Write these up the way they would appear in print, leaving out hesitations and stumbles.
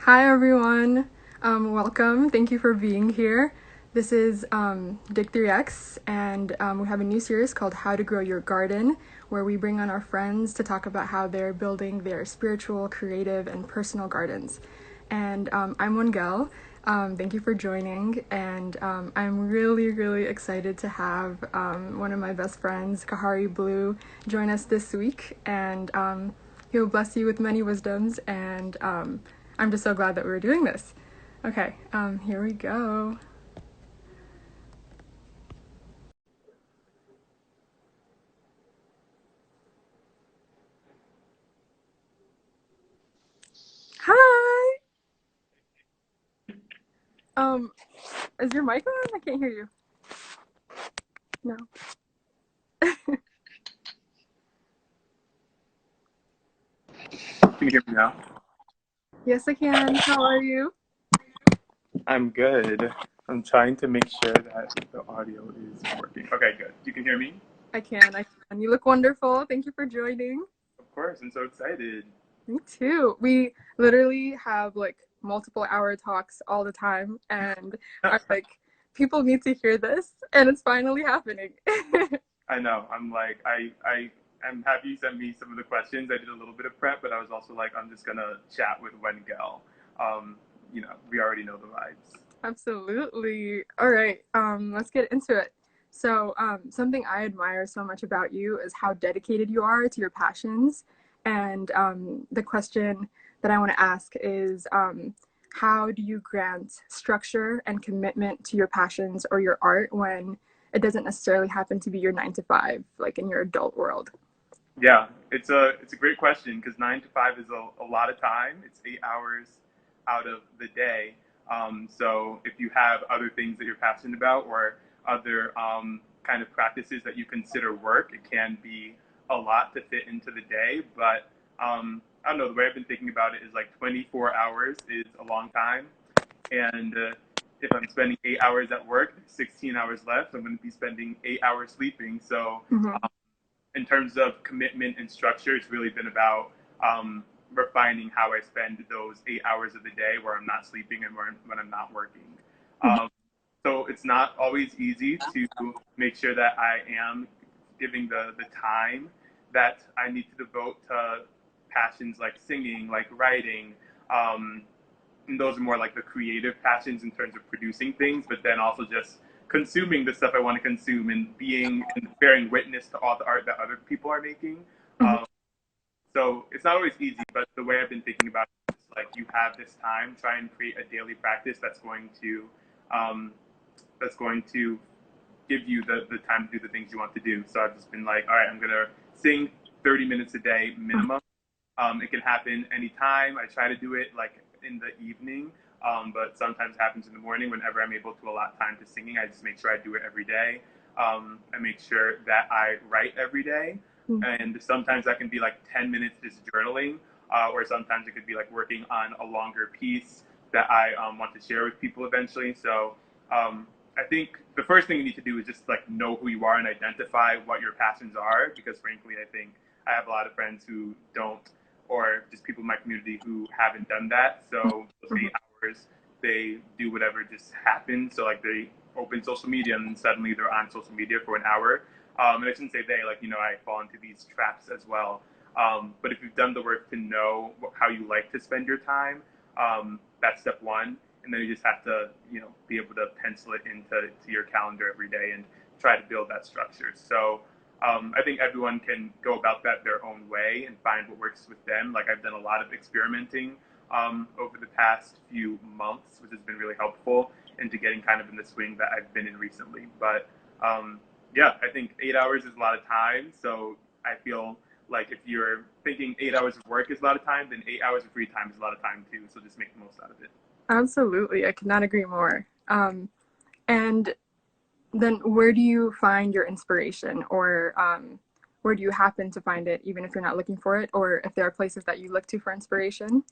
Hi everyone. Welcome. Thank you for being here. This is Dig 3X, and we have a new series called How to Grow Your Garden, where we bring on our friends to talk about how they're building their spiritual, creative, and personal gardens. And I'm Wangel. Thank you for joining, and I'm really excited to have one of my best friends, Kahari Blue, join us this week, and he'll bless you with many wisdoms, and I'm just so glad that we were doing this. Okay, here we go. Hi! Um, is your mic on? I can't hear you. No. Can you hear me now? Yes, I can. How are you? I'm good. I'm trying to make sure that the audio is working. Okay, good. You can hear me? I can. You look wonderful. Thank you for joining. Of course, I'm so excited. Me too. We literally have like multiple hour talks all the time, and I'm like, people need to hear this, and it's finally happening. I know. I'm happy you sent me some of the questions. I did a little bit of prep, but I was also like, I'm just gonna chat with Wengel. Um, we already know the vibes. Absolutely. All right, let's get into it. So, something I admire so much about you is how dedicated you are to your passions. And the question that I want to ask is, how do you grant structure and commitment to your passions or your art when it doesn't necessarily happen to be your 9 to 5, like in your adult world? Yeah, it's a great question because 9 to 5 is a lot of time. It's 8 hours out of the day. So if you have other things that you're passionate about or other kind of practices that you consider work, it can be a lot to fit into the day. But I don't know. The way I've been thinking about it is like 24 hours is a long time, and if I'm spending 8 hours at work, 16 hours left. I'm going to be spending 8 hours sleeping. So Mm-hmm. in terms of commitment and structure, it's really been about refining how I spend those 8 hours of the day where I'm not sleeping and when I'm not working. Um, so it's not always easy to make sure that I am giving the time that I need to devote to passions like singing, like writing. And those are more like the creative passions in terms of producing things, but then also just consuming the stuff I want to consume and being and bearing witness to all the art that other people are making. Mm-hmm. So it's not always easy, but the way I've been thinking about it is like you have this time, try and create a daily practice um, that's going to give you the time to do the things you want to do. So I've just been like, all right, I'm gonna sing 30 minutes a day minimum. It can happen anytime. I try to do it like in the evening, but sometimes it happens in the morning. Whenever I'm able to allot time to singing, I just make sure I do it every day. I make sure that I write every day, and sometimes that can be like 10 minutes just journaling, or sometimes it could be like working on a longer piece that I want to share with people eventually. So I think the first thing you need to do is just like know who you are and identify what your passions are, because frankly, I think I have a lot of friends who don't, or just people in my community who haven't done that. So those Mm-hmm. 8 hours, they do whatever just happens. So like they open social media and suddenly they're on social media for an hour. And I shouldn't say they, like, I fall into these traps as well. But if you've done the work to know how you like to spend your time, that's step one. And then you just have to, be able to pencil it into your calendar every day and try to build that structure. So I think everyone can go about that their own way and find what works with them. Like I've done a lot of experimenting over the past few months, which has been really helpful into getting kind of in the swing that I've been in recently. But yeah, I think 8 hours is a lot of time. So I feel like if you're thinking 8 hours of work is a lot of time, then 8 hours of free time is a lot of time too. So just make the most out of it. Absolutely. I could not agree more. And then where do you find your inspiration, or where do you happen to find it, even if you're not looking for it, or if there are places that you look to for inspiration?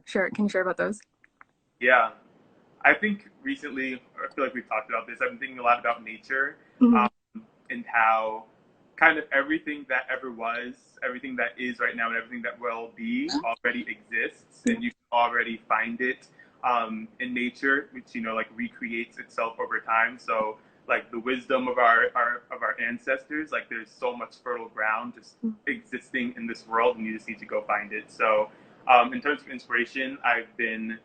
Sure. Can you share about those? Yeah, I think recently, I feel like we've talked about this. I've been thinking a lot about nature Mm-hmm. um, and how kind of everything that ever was, everything that is right now, and everything that will be already exists, and you can already find it in nature, which like recreates itself over time. So like the wisdom of our ancestors, like there's so much fertile ground just existing in this world, and you just need to go find it. So in terms of inspiration, I've been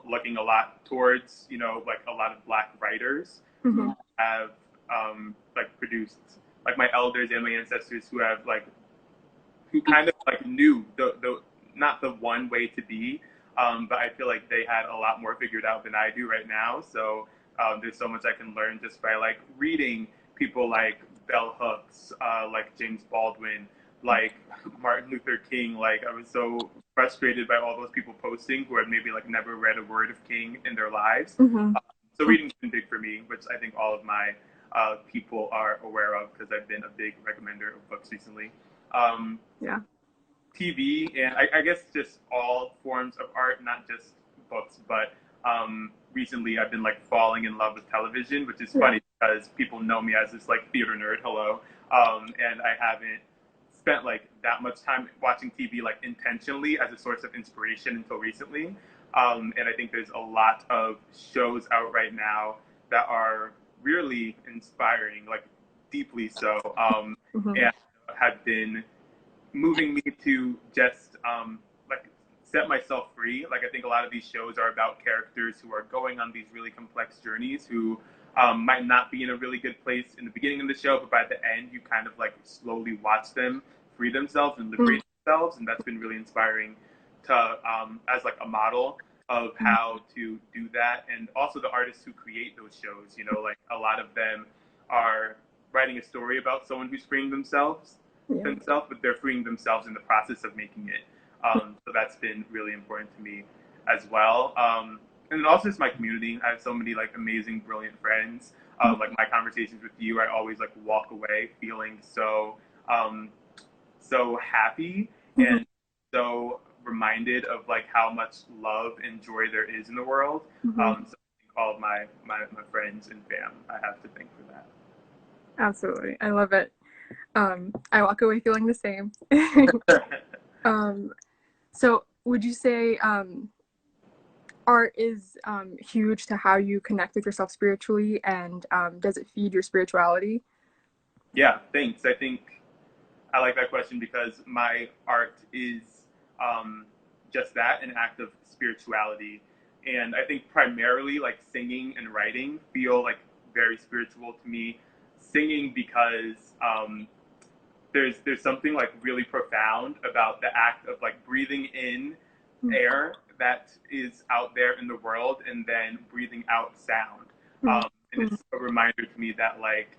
looking a lot towards like a lot of Black writers who have like produced, like my elders and my ancestors who have like who kind of like knew the not the one way to be, but I feel like they had a lot more figured out than I do right now. So there's so much I can learn just by like reading people like Bell Hooks, like James Baldwin, like Martin Luther King. Like I was so frustrated by all those people posting who had maybe like never read a word of King in their lives. So reading's been big for me, which I think all of my people are aware of because I've been a big recommender of books recently. Yeah. TV and I guess just all forms of art, not just books, but recently I've been like falling in love with television, which is funny because people know me as this like theater nerd, hello, and I haven't spent like that much time watching TV like intentionally as a source of inspiration until recently. And I think there's a lot of shows out right now that are really inspiring, like deeply so, and have been moving me to just like set myself free. Like I think a lot of these shows are about characters who are going on these really complex journeys who might not be in a really good place in the beginning of the show, but by the end you kind of like slowly watch them free themselves and liberate themselves, and that's been really inspiring to as like a model of how to do that. And also the artists who create those shows, like a lot of them are writing a story about someone who's freeing themselves, but they're freeing themselves in the process of making it. So that's been really important to me as well. And then also just my community. I have so many like amazing, brilliant friends. Like my conversations with you, I always like walk away feeling so happy and so reminded of like how much love and joy there is in the world. So I think all of my friends and fam, I have to thank for that. Absolutely. I love it. I walk away feeling the same. So would you say art is huge to how you connect with yourself spiritually, and does it feed your spirituality? Yeah, thanks. I think I like that question because my art is just that, an act of spirituality. And I think primarily like singing and writing feel like very spiritual to me. Singing because there's something like really profound about the act of like breathing in air that is out there in the world and then breathing out sound. And it's a reminder to me that like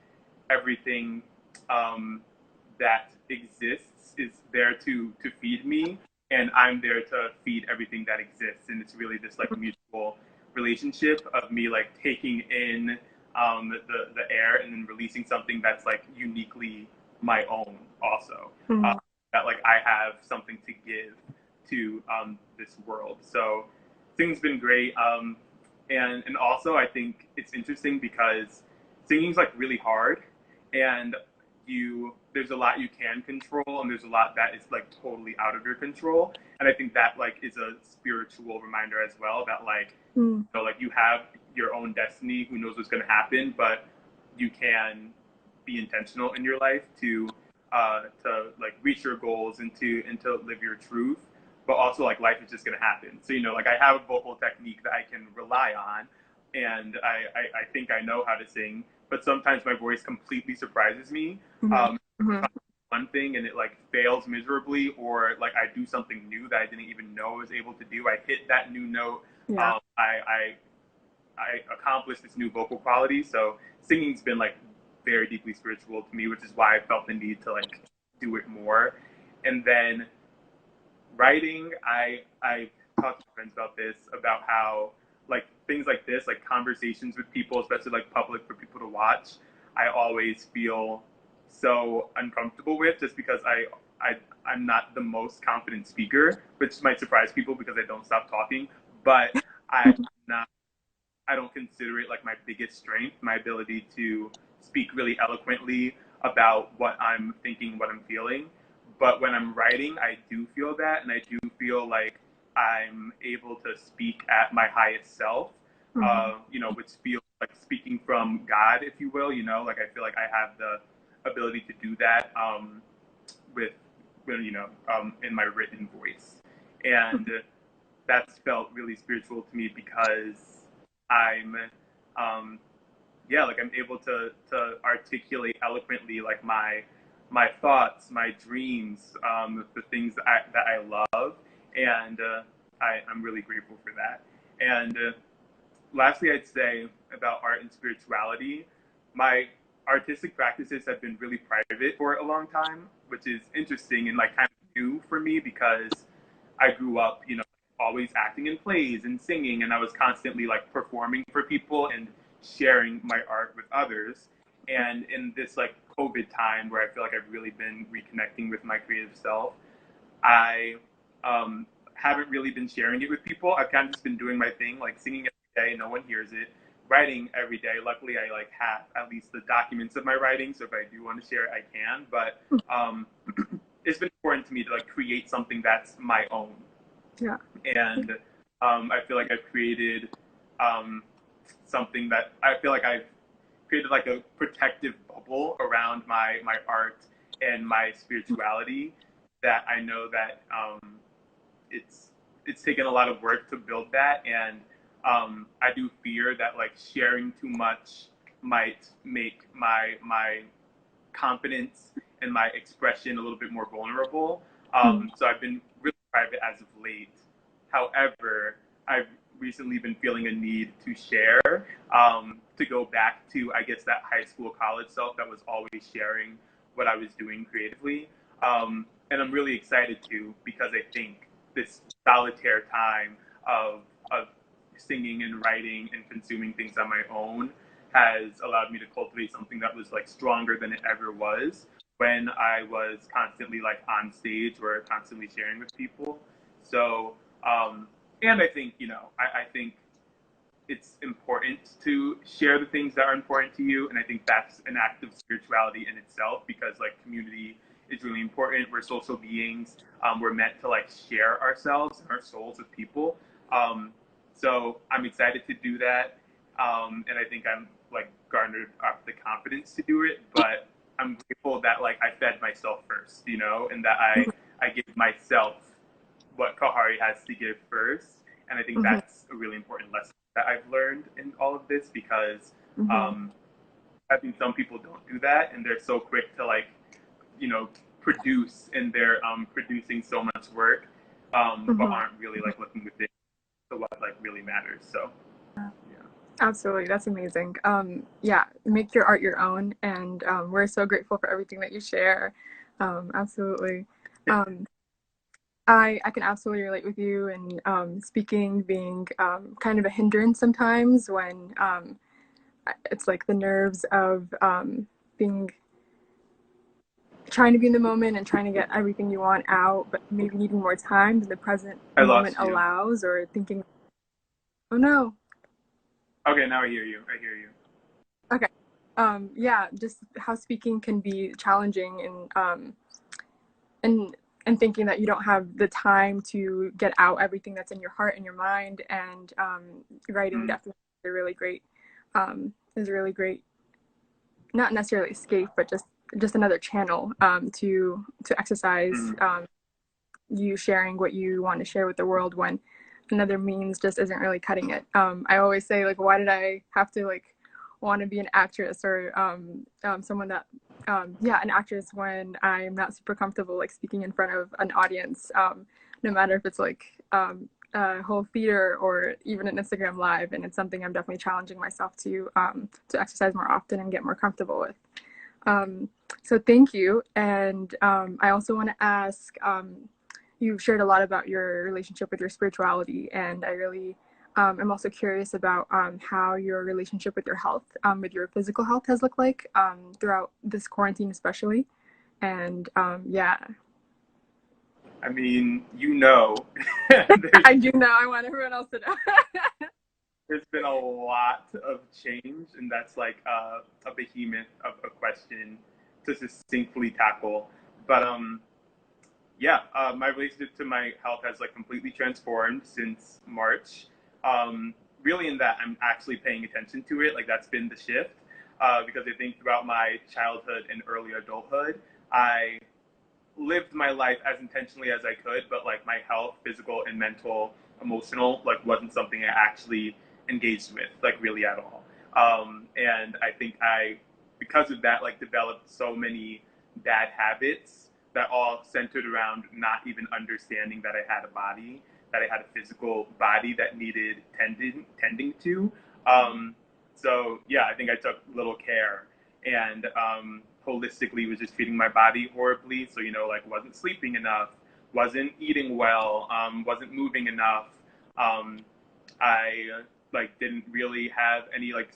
everything that exists is there to feed me, and I'm there to feed everything that exists. And it's really this like mutual relationship of me like taking in the air and then releasing something that's like uniquely my own also. That like I have something to give to this world. So singing's been great. And also I think it's interesting because singing's like really hard, and there's a lot you can control and there's a lot that is like totally out of your control. And I think that like is a spiritual reminder as well that like like you have your own destiny, who knows what's going to happen, but you can be intentional in your life to like reach your goals and to live your truth. But also like life is just going to happen. So like I have a vocal technique that I can rely on, and I think I know how to sing, but sometimes my voice completely surprises me. One thing and it like fails miserably, or like I do something new that I didn't even know I was able to do. I hit that new note. I accomplished this new vocal quality. So singing's been like very deeply spiritual to me, which is why I felt the need to like do it more. And then writing, I talked to friends about this, about how like things like this, like conversations with people, especially like public for people to watch, I always feel so uncomfortable with, just because I'm not the most confident speaker, which might surprise people because I don't stop talking, but I don't consider it like my biggest strength, my ability to speak really eloquently, about what I'm thinking, what I'm feeling. But when I'm writing, I do feel that, and I do feel like I'm able to speak at my highest self, which feels like speaking from God, if you will. Like I feel like I have the ability to do that with, in my written voice, and that's felt really spiritual to me because I'm, like I'm able to articulate eloquently like my thoughts, my dreams, the things that I love, and I'm really grateful for that. And lastly, I'd say about art and spirituality, my artistic practices have been really private for a long time, which is interesting and like kind of new for me because I grew up, always acting in plays and singing, and I was constantly like performing for people and sharing my art with others. And in this like COVID time where I feel like I've really been reconnecting with my creative self, I haven't really been sharing it with people. I've kind of just been doing my thing, like singing every day, no one hears it. Writing every day. Luckily, I like have at least the documents of my writing, so if I do want to share it, I can. But it's been important to me to like create something that's my own. Yeah. And I feel like I've created something that I feel like I've created like a protective bubble around my art and my spirituality that I know that it's taken a lot of work to build that, and I do fear that like sharing too much might make my confidence and my expression a little bit more vulnerable. So I've been really private as of late. However, I've recently been feeling a need to share, to go back to, I guess, that high school, college self that was always sharing what I was doing creatively. And I'm really excited to, because I think this solitaire time of singing and writing and consuming things on my own has allowed me to cultivate something that was like stronger than it ever was when I was constantly like on stage or constantly sharing with people. So, and I think, I think it's important to share the things that are important to you. And I think that's an act of spirituality in itself because like community is really important. We're social beings. We're meant to like share ourselves and our souls with people. So I'm excited to do that. And I think I'm like garnered up the confidence to do it, but I'm grateful that like I fed myself first, and that I give myself what Kahari has to give first. And I think that's a really important lesson that I've learned in all of this because I think some people don't do that and they're so quick to like, produce, and they're producing so much work, but aren't really like looking within to what like really matters. So yeah. Absolutely, that's amazing. Yeah, make your art your own, and we're so grateful for everything that you share. Absolutely. I can absolutely relate with you, and speaking being kind of a hindrance sometimes when it's like the nerves of being trying to be in the moment and trying to get everything you want out, but maybe needing more time than the present I moment lost you. allows, or thinking, oh no. Okay, now I hear you. I hear you. Okay. Yeah, just how speaking can be challenging, and and thinking that you don't have the time to get out everything that's in your heart and your mind, and writing definitely is a really great, not necessarily escape, but just another channel to exercise you sharing what you want to share with the world when another means just isn't really cutting it. I always say, like, why did I have to like want to be an actress or someone that an actress when I'm not super comfortable like speaking in front of an audience, no matter if it's like a whole theater or even an Instagram live. And it's something I'm definitely challenging myself to exercise more often and get more comfortable with. So thank you. And I also want to ask, you've shared a lot about your relationship with your spirituality, and I really am also curious about how your relationship with your health, with your physical health, has looked like throughout this quarantine, especially. And yeah. I mean, I do know. I want everyone else to know. there's been a lot of change, and that's like a behemoth of a question to succinctly tackle. But yeah, my relationship to my health has like completely transformed since March. Really, in that I'm actually paying attention to it. Like that's been the shift, because I think throughout my childhood and early adulthood, I lived my life as intentionally as I could, but like my health, physical and mental, emotional, like wasn't something I actually engaged with, like really at all. And I think because of that, like developed so many bad habits that all centered around not even understanding that I had a body, that I had a physical body that needed tending to. So yeah, I think I took little care, and holistically was just treating my body horribly. So like wasn't sleeping enough, wasn't eating well, wasn't moving enough. I like didn't really have any like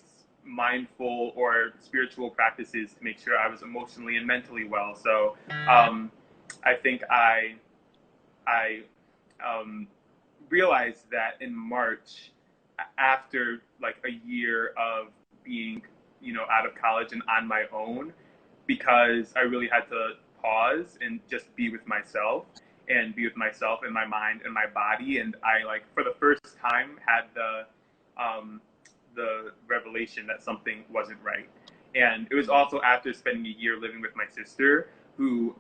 mindful or spiritual practices to make sure I was emotionally and mentally well. So I think I realized that in March, after like a year of being out of college and on my own, because I really had to pause and just be with myself and be with myself and my mind and my body. And I like for the first time had the revelation that something wasn't right. And it was also after spending a year living with my sister, who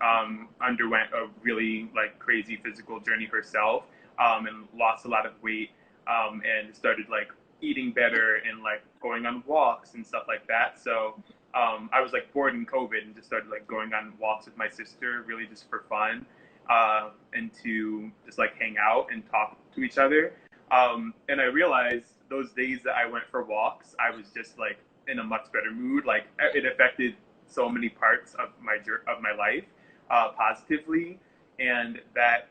underwent a really like crazy physical journey herself, and lost a lot of weight, and started like eating better and like going on walks and stuff like that. So I was like bored in COVID and just started like going on walks with my sister, really just for fun, and to just like hang out and talk to each other. And I realized those days that I went for walks, I was just like in a much better mood. Like it affected so many parts of my life positively, and that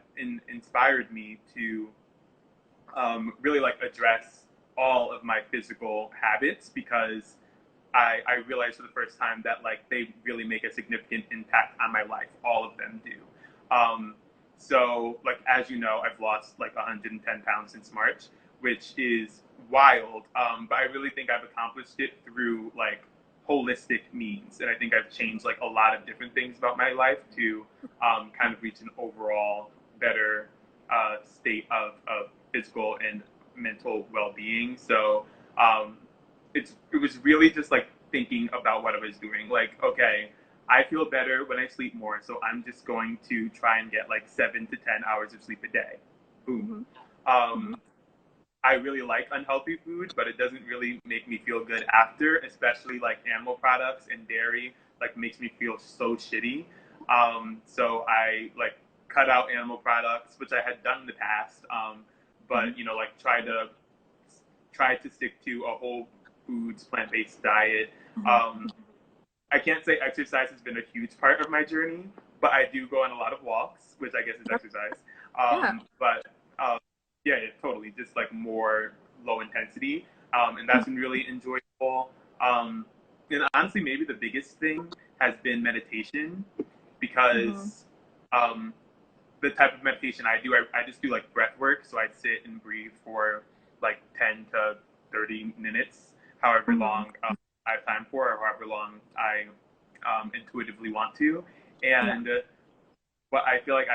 inspired me to really like address all of my physical habits, because I realized for the first time that like they really make a significant impact on my life. All of them do. So like as you know, I've lost like 110 pounds since March, which is wild. But I really think I've accomplished it through like holistic means, and I think I've changed like a lot of different things about my life to kind of reach an overall better state of physical and mental well-being. So it was really just like thinking about what I was doing. Like, okay, I feel better when I sleep more, so I'm just going to try and get like 7 to 10 hours of sleep a day. Boom. I really like unhealthy food, but it doesn't really make me feel good after, especially like animal products and dairy, like makes me feel so shitty. So I like cut out animal products, which I had done in the past, but like try to stick to a whole foods, plant-based diet. I can't say exercise has been a huge part of my journey, but I do go on a lot of walks, which I guess is exercise. Yeah. But yeah, totally, just like more low intensity, and that's been really enjoyable. And honestly, maybe the biggest thing has been meditation, because the type of meditation I do, I just do like breath work. So I sit and breathe for like 10 to 30 minutes, however long I have time for, or however long I intuitively want to. And what I feel like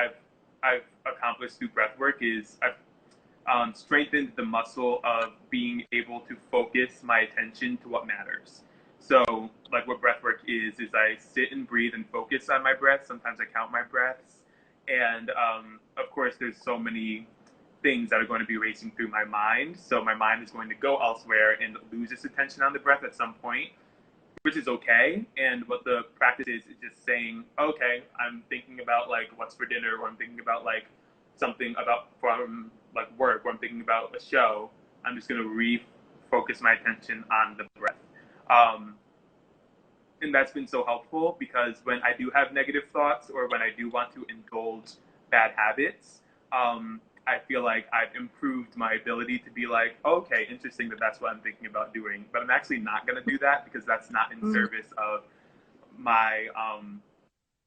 I've accomplished through breath work is I've strengthened the muscle of being able to focus my attention to what matters. So, like what breath work is I sit and breathe and focus on my breath. Sometimes I count my breaths. And of course, there's so many things that are going to be racing through my mind. So my mind is going to go elsewhere and lose its attention on the breath at some point, which is okay. And what the practice is just saying, okay, I'm thinking about like what's for dinner, or I'm thinking about like something about from like work, or I'm thinking about a show. I'm just going to refocus my attention on the breath. And that's been so helpful, because when I do have negative thoughts, or when I do want to indulge bad habits, I feel like I've improved my ability to be like, okay, interesting that that's what I'm thinking about doing, but I'm actually not going to do that, because that's not in service of my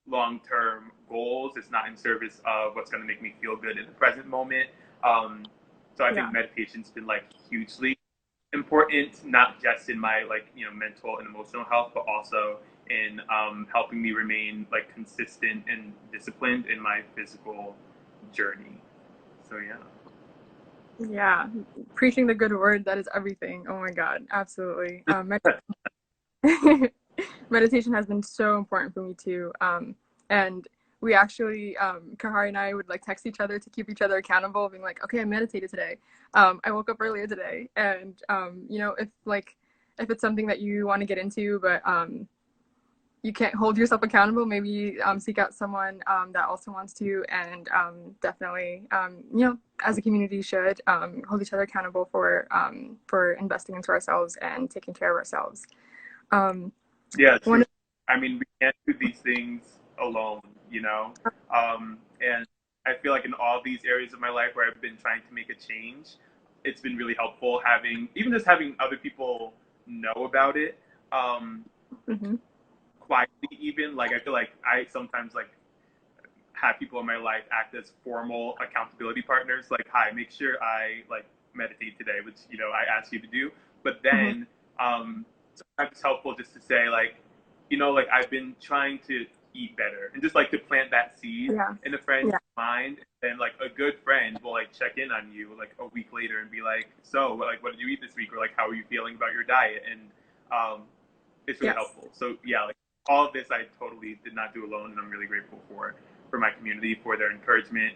long-term goals. It's not in service of what's going to make me feel good in the present moment. So I think meditation's been like hugely important, not just in my like mental and emotional health, but also in helping me remain like consistent and disciplined in my physical journey. So yeah. Yeah, preaching the good word, that is everything. Oh my God, absolutely. Meditation has been so important for me too. And we actually, Kahari and I would like text each other to keep each other accountable, being like, okay, I meditated today. I woke up earlier today. And, you know, if it's something that you want to get into, but you can't hold yourself accountable, maybe seek out someone that also wants to, and definitely, you know, as a community should hold each other accountable for investing into ourselves and taking care of ourselves. Yeah, true. One I mean, we can't do these things alone, you know? And I feel like in all these areas of my life where I've been trying to make a change, it's been really helpful having, even just having other people know about it. Mhm. Quietly, even like I feel like I sometimes like have people in my life act as formal accountability partners. Like, hi, make sure I like meditate today, which you know I asked you to do. But Mhm. then sometimes it's helpful just to say like, you know, like I've been trying to eat better, and just like to plant that seed Yeah. in a friend's Yeah. mind. And like a good friend will like check in on you like a week later and be like, so like what did you eat this week, or like how are you feeling about your diet? And it's really Yes. helpful. So yeah, like all of this I totally did not do alone, and I'm really grateful for my community, for their encouragement,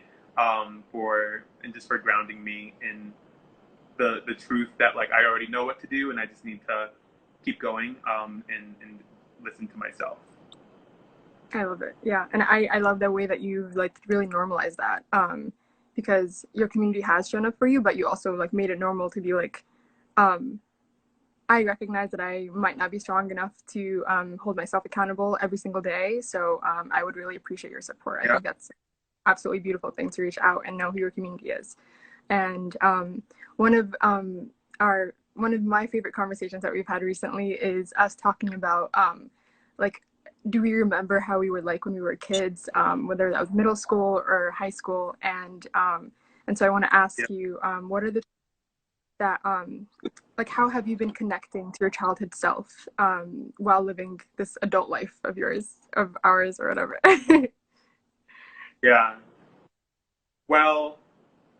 for and just for grounding me in the truth that like I already know what to do, and I just need to keep going and listen to myself. I love it. Yeah. And I love the way that you like really normalize that. Because your community has shown up for you, but you also like made it normal to be like, um, I recognize that I might not be strong enough to hold myself accountable every single day. So I would really appreciate your support. I Yeah. think that's absolutely beautiful thing to reach out and know who your community is. And one of one of my favorite conversations that we've had recently is us talking about like, do we remember how we were like when we were kids, whether that was middle school or high school, and so I want to Yeah. ask you, what are the that like how have you been connecting to your childhood self while living this adult life of yours, of ours, or whatever? Yeah. Well,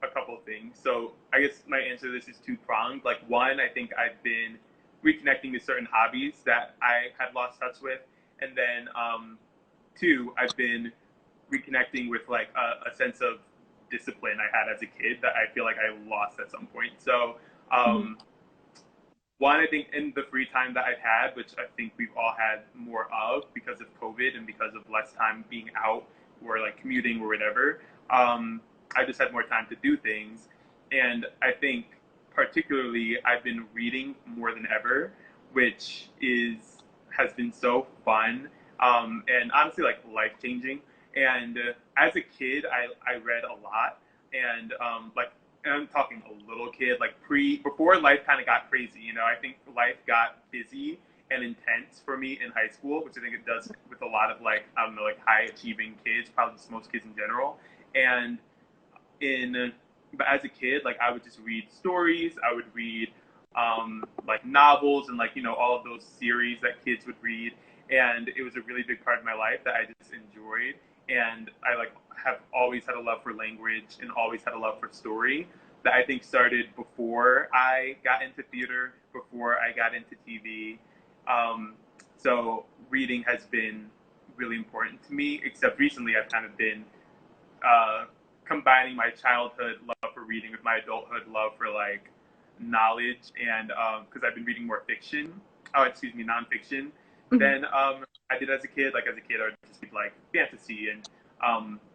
a couple of things. So I guess my answer to this is two pronged. Like one, I think I've been reconnecting with certain hobbies that I had lost touch with, and then two, I've been reconnecting with like a sense of discipline I had as a kid that I feel like I lost at some point. So Mhm. one, I think in the free time that I've had, which I think we've all had more of because of COVID and because of less time being out or like commuting or whatever, I just had more time to do things. And I think particularly I've been reading more than ever, which is has been so fun and honestly like life changing. And as a kid, I read a lot, and like and I'm talking a little kid, like before life kind of got crazy. You know, I think life got busy and intense for me in high school, which I think it does with a lot of like I don't know, like high achieving kids, probably just most kids in general. And in but as a kid, like I would just read stories. I would read like novels and like you know all of those series that kids would read, and it was a really big part of my life that I just enjoyed. And I like have always had a love for language and always had a love for story that I think started before I got into theater, before I got into TV. Um, so reading has been really important to me. Except recently, I've kind of been uh, combining my childhood love for reading with my adulthood love for like knowledge, and because I've been reading more fiction, oh excuse me, nonfiction Mhm. than I did as a kid. Like as a kid, I would just read like fantasy and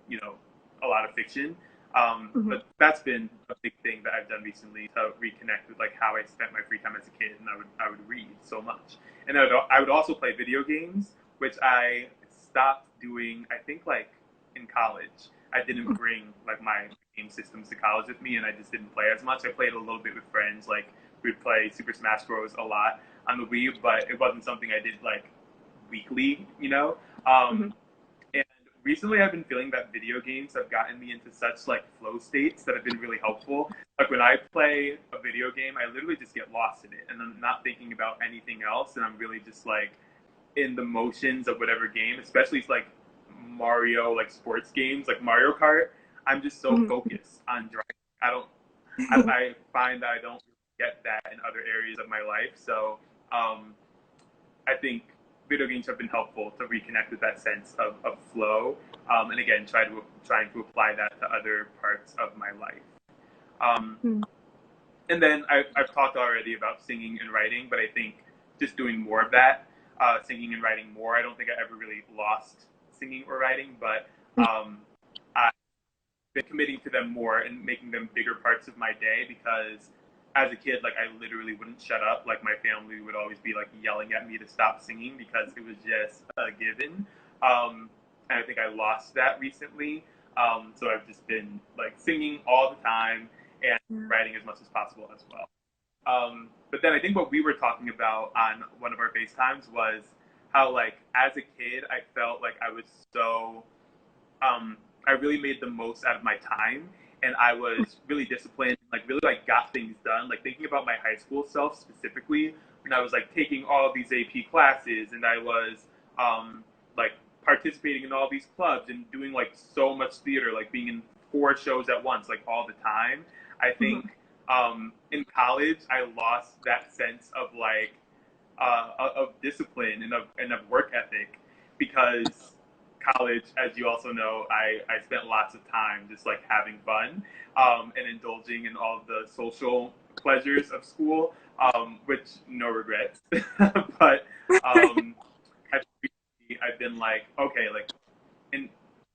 you know a lot of fiction. Mhm. But that's been a big thing that I've done recently to reconnect with like how I spent my free time as a kid, and I would read so much, and I would also play video games, which I stopped doing. I think like in college. I didn't bring like my game systems to college with me, and I just didn't play as much. I played a little bit with friends, like we'd play Super Smash Bros. A lot on the Wii, but it wasn't something I did like weekly, you know. Mhm. And recently, I've been feeling that video games have gotten me into such like flow states that have been really helpful. Like when I play a video game, I literally just get lost in it, and I'm not thinking about anything else, and I'm really just like in the motions of whatever game, especially like Mario, like sports games, like Mario Kart. I'm just so focused on driving. I don't. I find that I don't get that in other areas of my life. So I think video games have been helpful to reconnect with that sense of flow, and again, trying to apply that to other parts of my life. Um, and then I've talked already about singing and writing, but I think just doing more of that, singing and writing more. I don't think I ever really lost singing or writing, but I've been committing to them more and making them bigger parts of my day because as a kid, like I literally wouldn't shut up. Like my family would always be like yelling at me to stop singing because it was just a given. And I think I lost that recently. So I've just been like singing all the time and writing as much as possible as well. But then I think what we were talking about on one of our FaceTimes was how like as a kid I felt like I was so I really made the most out of my time and I was really disciplined, like really like got things done. Like thinking about my high school self specifically, when I was like taking all of these AP classes and I was like participating in all these clubs and doing like so much theater, like being in 4 shows at once, like all the time. I think in college I lost that sense of like of discipline and of work ethic because college, as you also know, I spent lots of time just like having fun and indulging in all of the social pleasures of school, which no regrets. But I've been like, okay, like, and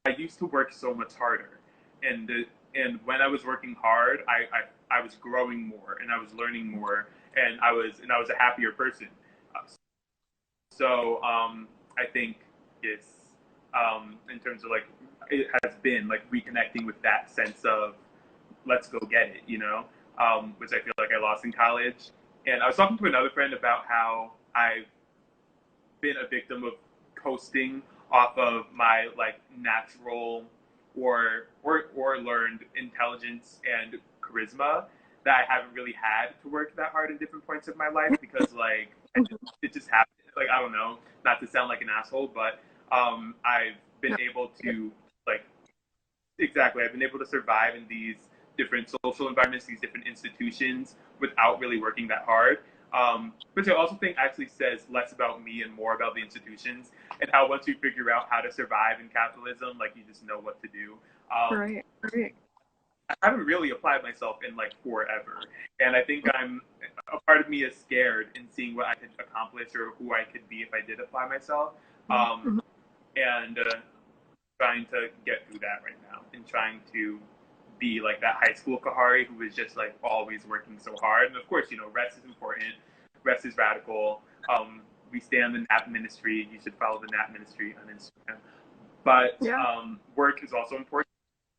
I used to work so much harder, and and when I was working hard, I was growing more and I was learning more, and I was a happier person. So I think it's in terms of like it has been like reconnecting with that sense of let's go get it, you know, which I feel like I lost in college. And I was talking to another friend about how I've been a victim of coasting off of my like natural or learned intelligence and charisma that I haven't really had to work that hard in different points of my life because like it just happened. Like I don't know, not to sound like an asshole, but I've been able to like exactly. I've been able to survive in these different social environments, these different institutions, without really working that hard. Which I also think actually says less about me and more about the institutions and how once you figure out how to survive in capitalism, like you just know what to do. Right, right. I haven't really applied myself in like forever, and I think I'm a part of me is scared in seeing what I could accomplish or who I could be if I did apply myself. And trying to get through that right now and trying to be like that high school Kahari who is just like always working so hard. And of course, you know, rest is important. Rest is radical. We stay on the NAP ministry. You should follow the NAP ministry on Instagram. But work is also important.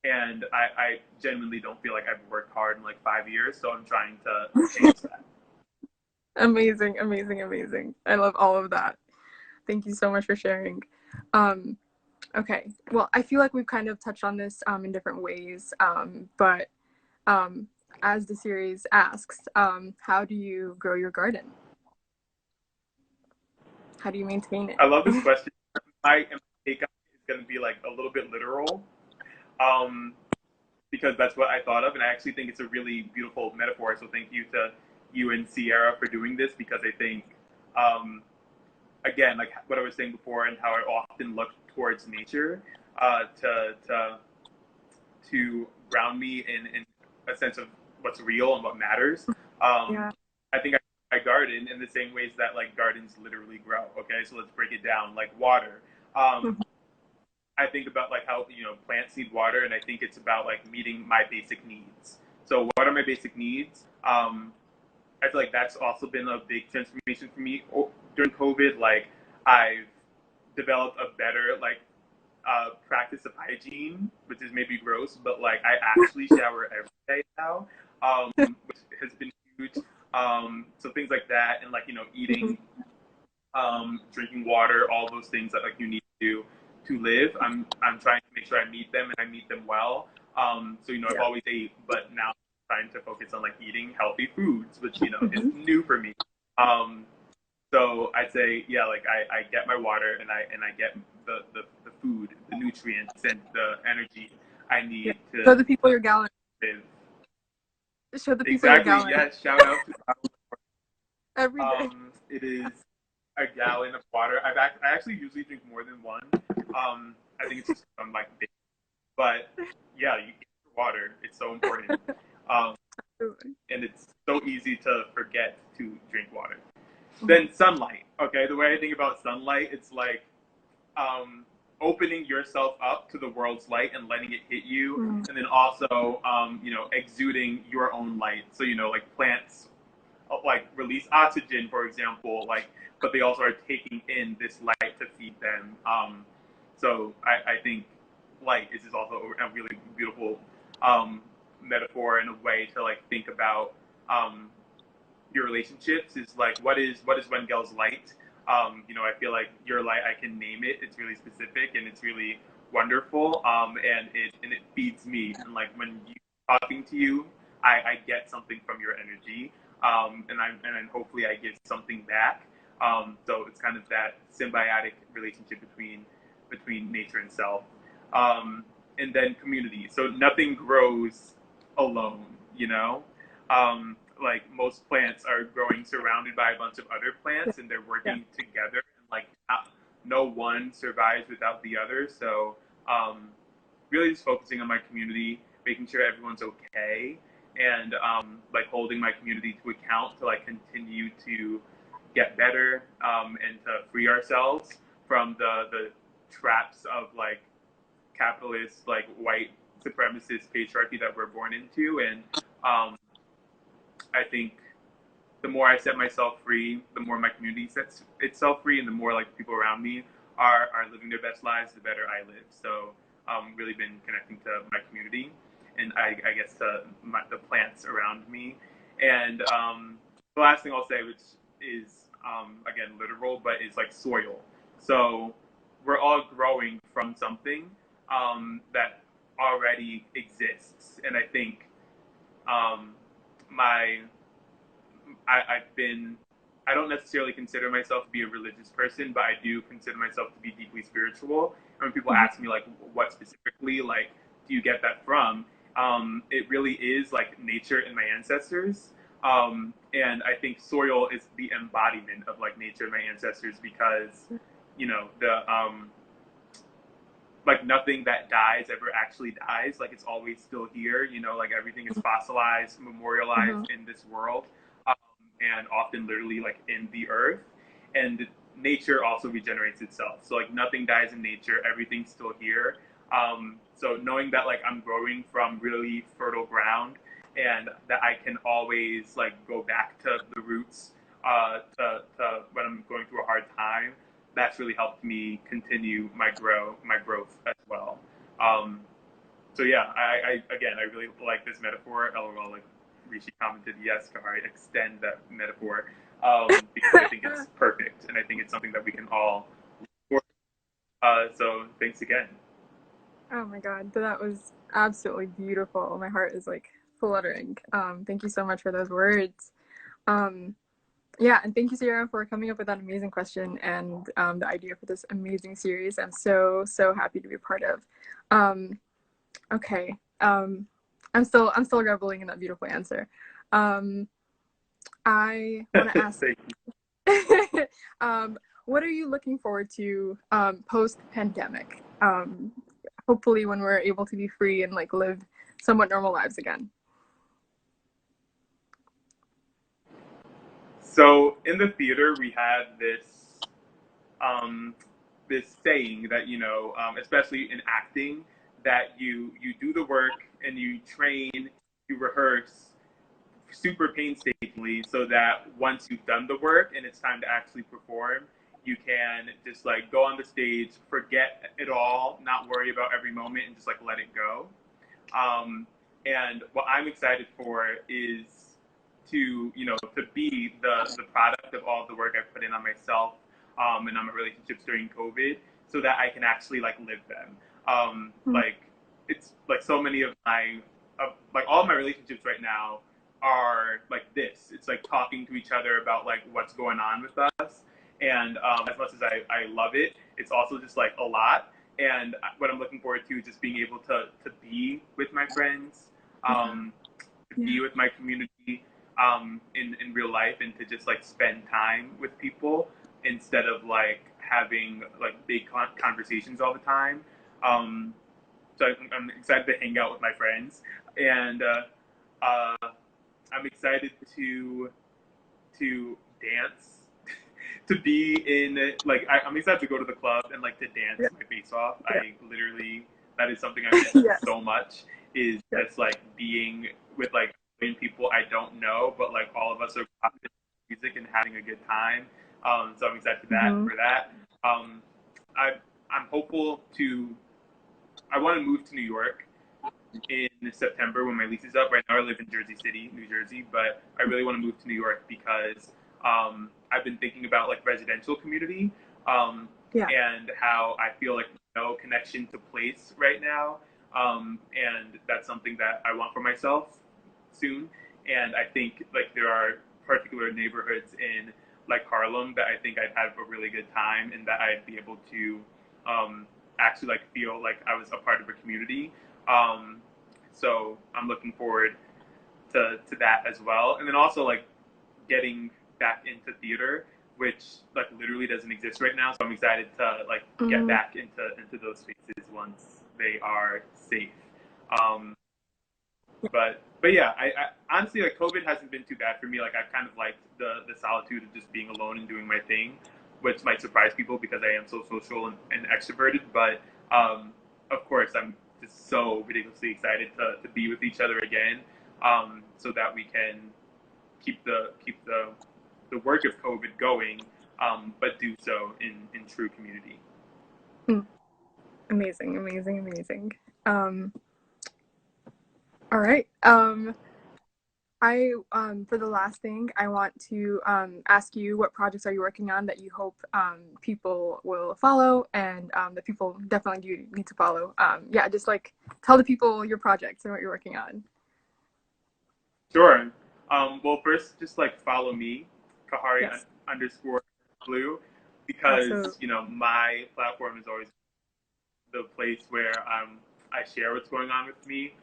And I genuinely don't feel like I've worked hard in like 5 years. So I'm trying to change that. Amazing, amazing, amazing. I love all of that. Thank you so much for sharing. Okay, well, I feel like we've kind of touched on this in different ways, but as the series asks, how do you grow your garden? How do you maintain it? I love this question. My take on it is going to be like a little bit literal because that's what I thought of. And I actually think it's a really beautiful metaphor. So thank you to you and Sierra for doing this because I think, again, like what I was saying before and how I often look towards nature to ground me in a sense of what's real and what matters. I think I garden in the same ways that like gardens literally grow. Okay, so let's break it down. Like water. I think about like how you know plants need water, and I think it's about like meeting my basic needs. So what are my basic needs? I feel like that's also been a big transformation for me during COVID. Like I've developed a better like practice of hygiene, which is maybe gross, but like I actually shower every day now, which has been huge. So things like that, and like you know, eating, drinking water, all those things that like you need to live. I'm trying to make sure I meet them and I meet them well. So you know, I've always ate, but now I'm trying to focus on like eating healthy foods, which you know is new for me. So I'd say, yeah, like I get my water and I get the food, the nutrients and the energy I Yeah. need Show to the people your gallon. live. Show the people your Exactly. gallon Yes. Shout out to every day. it is a gallon of water. I actually usually drink more than one. I think it's just I'm like big. But yeah, you get your water. It's so important. Um, and it's so easy to forget to drink water. Then sunlight. Okay, the way I think about sunlight, it's like opening yourself up to the world's light and letting it hit you, Mm. and then also exuding your own light. So like plants like release oxygen, for example, like but they also are taking in this light to feed them. So I think light is just also a really beautiful metaphor and a way to like think about um, your relationships is like what is Wengel's light. I feel like your light, I can name it. It's really specific and it's really wonderful. And it feeds me. And like when you talking to you, I get something from your energy. And hopefully I give something back. So it's kind of that symbiotic relationship between nature and self. And then community. So nothing grows alone. Like most plants are growing surrounded by a bunch of other plants and they're Yeah. working together and like no one survives without the other. So really just focusing on my community, making sure everyone's okay, and like holding my community to account to like continue to get better, and to free ourselves from the traps of like capitalist like white supremacist patriarchy that we're born into. And I think the more I set myself free, the more my community sets itself free, and the more like people around me are living their best lives, the better I live. So really been connecting to my community, and I guess to the plants around me. And the last thing I'll say, which is again literal, but is like soil. So we're all growing from something that already exists, and I think um, my I've been I don't necessarily consider myself to be a religious person, but I do consider myself to be deeply spiritual. And when people Mhm. ask me like what specifically like do you get that from, it really is like nature and my ancestors. And I think soil is the embodiment of like nature and my ancestors because the like nothing that dies ever actually dies. Like it's always still here. Like everything is fossilized, memorialized Mhm. in this world, um, and often literally like in the earth. And nature also regenerates itself. So like nothing dies in nature. Everything's still here. So knowing that like I'm growing from really fertile ground and that I can always like go back to the roots to when I'm going through a hard time, that's really helped me continue my growth as well. Um, so yeah, I really like this metaphor. LOL, like Rishi commented, yes, Kahari, extend that metaphor, because I think it's perfect and I think it's something that we can all work. So thanks again. Oh my God, that was absolutely beautiful. My heart is like fluttering. Thank you so much for those words. Um, yeah, and thank you, Sierra, for coming up with that amazing question and the idea for this amazing series. I'm so happy to be a part of. Um, okay, I'm still reveling in that beautiful answer. Um, I want to ask, Thank what are you looking forward to post pandemic? Hopefully, when we're able to be free and like live somewhat normal lives again. So in the theater, we had um, this saying that especially in acting, that you do the work and you train, you rehearse super painstakingly, so that once you've done the work and it's time to actually perform, you can just like go on the stage, forget it all, not worry about every moment, and just like let it go. Um, and what I'm excited for is to be the product of all the work I've put in on myself, and on my relationships during COVID, so that I can actually like live them. Like it's like so many of my like all of my relationships right now. are like this. It's like talking to each other about like what's going on with us. And as much as I love it, it's also just like a lot. And what I'm looking forward to is just being able to be with my friends, um, to be with my community in real life, and to just like spend time with people instead of like having like big conversations all the time. Um, so I'm excited to hang out with my friends, and uh, I'm excited to dance, to be in like I'm excited to go to the club and like to dance Yeah. my face off. Yeah. I literally that is something I miss Yes. so much. Is Yes. just like being with like people I don't know, but like all of us are music and having a good time. So I'm excited Mm-hmm. for that. Um, I'm hopeful to. I want to move to New York in September when my lease is up. Right now, I live in Jersey City, New Jersey, but I really want to move to New York because I've been thinking about like residential community Yeah. and how I feel like no connection to place right now, and that's something that I want for myself soon. And I think like there are particular neighborhoods in like Harlem that I think I'd have a really good time and that I'd be able to actually like feel like I was a part of a community. Um, so I'm looking forward to that as well. And then also like getting back into theater, which like literally doesn't exist right now. So I'm excited to like get Mm-hmm. back into those spaces once they are safe. Um, but yeah, I honestly like COVID hasn't been too bad for me. Like I've kind of liked the solitude of just being alone and doing my thing, which might surprise people because I am so social and extroverted. But of course, I'm just so ridiculously excited to be with each other again, so that we can keep the work of COVID going, but do so in true community. Mm. Amazing, amazing, amazing. Um, all right. I for the last thing, I want to ask you what projects are you working on that you hope people will follow and that people definitely do need to follow. Yeah, just like tell the people your projects and what you're working on. Sure. Well, first, just like follow me, Kahari Yes, underscore Blue, because absolutely. my platform is always the place where I share what's going on with me.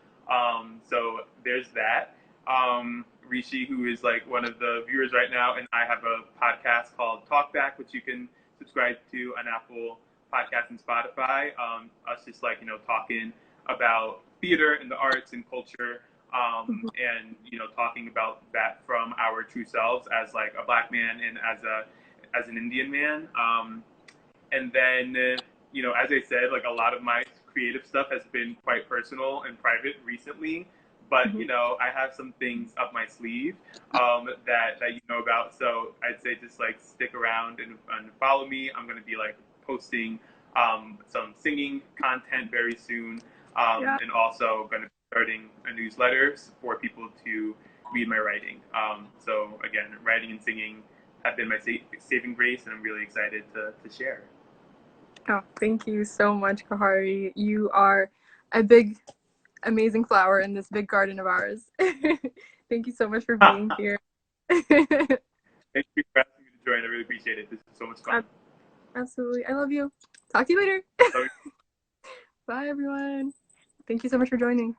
So there's that. Rishi, who is like one of the viewers right now, and I have a podcast called Talkback, which you can subscribe to on Apple Podcasts and Spotify. Us just like talking about theater and the arts and culture, Mhm. and talking about that from our true selves as like a black man and as an Indian man. And then, as I said, like a lot of my creative stuff has been quite personal and private recently. But Mhm. I have some things up my sleeve that you know about. So I'd say just like stick around and follow me. I'm going to be like posting some singing content very soon, Yeah. and also going to be starting a newsletter for people to read my writing. So again, writing and singing have been my saving grace, and I'm really excited to share. Oh, thank you so much, Kahari. You are a big, amazing flower in this big garden of ours. Thank you so much for being here. Thank you for asking me to join. I really appreciate it. This is so much fun. Absolutely. I love you. Talk to you later. So Bye, everyone. Thank you so much for joining.